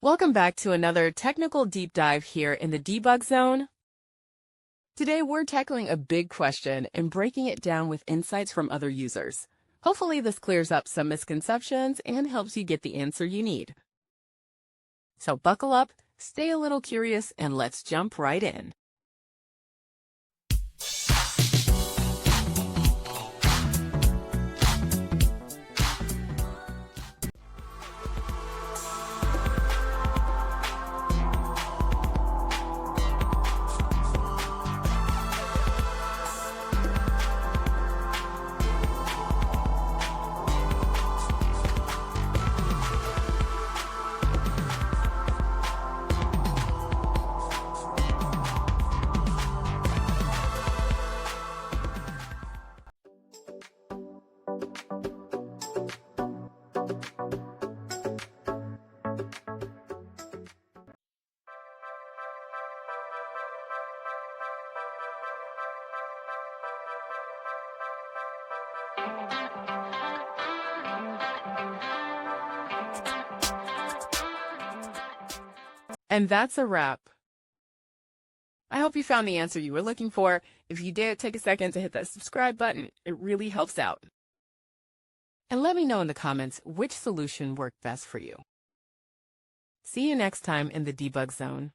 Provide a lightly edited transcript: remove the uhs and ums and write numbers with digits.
Welcome back to another technical deep dive here in the debug zone. Today we're tackling a big question and breaking it down with insights from other users. Hopefully this clears up some misconceptions and helps you get the answer you need. So buckle up, stay a little curious, and let's jump right in. And that's a wrap. I hope you found the answer you were looking for. If you did, take a second to hit that subscribe button. It really helps out. And let me know in the comments which solution worked best for you. See you next time in the debug zone.